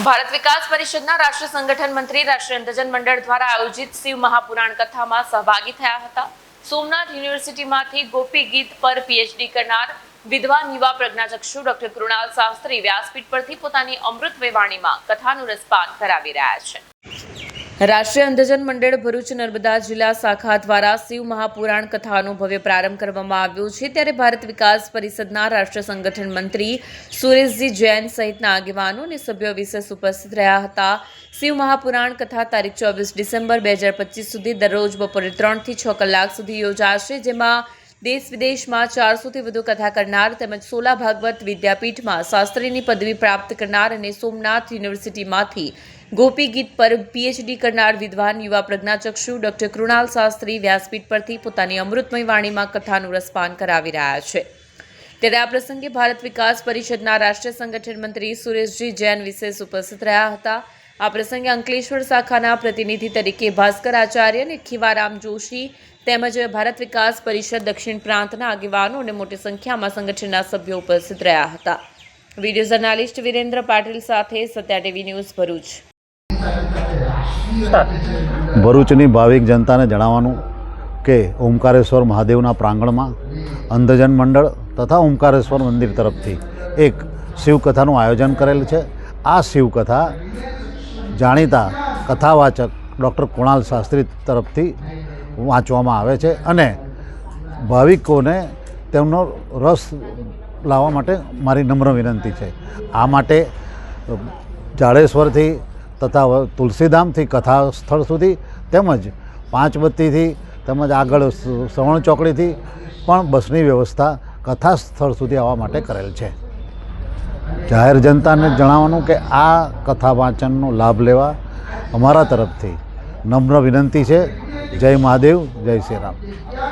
ભારત વિકાસ પરિષદના રાષ્ટ્રીય સંગઠન મંત્રી રાષ્ટ્રીય અંધજન મંડળ દ્વારા આયોજિત શિવ મહાપુરાણ કથામાં સહભાગી થયા હતા। સોમનાથ યુનિવર્સિટીમાંથી ગોપી ગીત પર પીએચડી કરનાર વિદ્વાન યુવા પ્રજ્ઞાચક્ષુ ડોક્ટર કૃણાલ શાસ્ત્રી વ્યાસપીઠ પરથી પોતાની અમૃતમય વાણીમાં કથાનું રસપાન કરાવી રહ્યા છે। રાષ્ટ્રીય અંધજન મંડળ ભરૂચ નર્મદા જિલ્લા શાખા દ્વારા શિવ મહાપુરાણ કથાનો ભવ્ય પ્રારંભ કરવામાં આવ્યો છે। ત્યારે ભારત વિકાસ પરિષદના રાષ્ટ્રીય સંગઠન મંત્રી સુરેશજી જૈન સહિતના આગેવાનો અને સભ્યો વિશેષ ઉપસ્થિત રહ્યા હતા। શિવ મહાપુરાણ કથા તારીખ 24 ડિસેમ્બર 2025 સુધી દરરોજ બપોરે 3 થી 6 કલાક સુધી યોજાશે, જેમાં દેશ વિદેશમાં 400થી વધુ કથા કરનાર તેમજ સોલા ભાગવત વિદ્યાપીઠમાં શાસ્ત્રીની પદવી પ્રાપ્ત કરનાર અને સોમનાથ યુનિવર્સિટીમાંથી ગોપી ગીત પર પીએચડી કરનાર વિદ્વાન યુવા પ્રજ્ઞાચક્ષુ ડોક્ટર કૃણાલ શાસ્ત્રી વ્યાસપીઠ પરથી પોતાની અમૃતમય વાણીમાં કથાનું રસપાન કરાવી રહ્યા છે। ત્યારે આ પ્રસંગે ભારત વિકાસ પરિષદના રાષ્ટ્રીય સંગઠન મંત્રી સુરેશજી જૈન વિશેષ ઉપસ્થિત રહ્યા હતા। આ પ્રસંગે અંકલેશ્વર શાખાના પ્રતિનિધિ તરીકે ભાસ્કર આચાર્ય અને ખીવારામ જોશી તેમજ ભારત વિકાસ પરિષદ દક્ષિણ પ્રાંતના આગેવાનો અને મોટી સંખ્યામાં સંગઠનના સભ્યો ઉપસ્થિત રહ્યા હતા। વિડીયો જર્નાલિસ્ટ વિરેન્દ્ર પાટીલ સાથે સત્યા ટીવી ન્યૂઝ ભરૂચ। ભરૂચની ભાવિક જનતાને જણાવવાનું કે ઓમકારેશ્વર મહાદેવના પ્રાંગણમાં અંધજન મંડળ તથા ઓમકારેશ્વર મંદિર તરફથી એક શિવકથાનું આયોજન કરેલ છે। આ શિવકથા જાણીતા કથાવાચક ડૉક્ટર કૃણાલ શાસ્ત્રી તરફથી વાંચવામાં આવે છે અને ભાવિકોને તેમનો રસ લાવવા માટે મારી નમ્ર વિનંતી છે। આ માટે જાડેશ્વરથી તથા તુલસીધામથી કથા સ્થળ સુધી તેમજ પાંચબત્તીથી તેમજ આગળ શ્રવણ ચોકડીથી પણ બસની વ્યવસ્થા કથા સ્થળ સુધી આવવા માટે કરેલ છે। જાહેર જનતાને જણાવવાનું કે આ કથા વાંચનનો લાભ લેવા અમારા તરફથી નમ્ર વિનંતી છે। જય મહાદેવ, જય શ્રી રામ।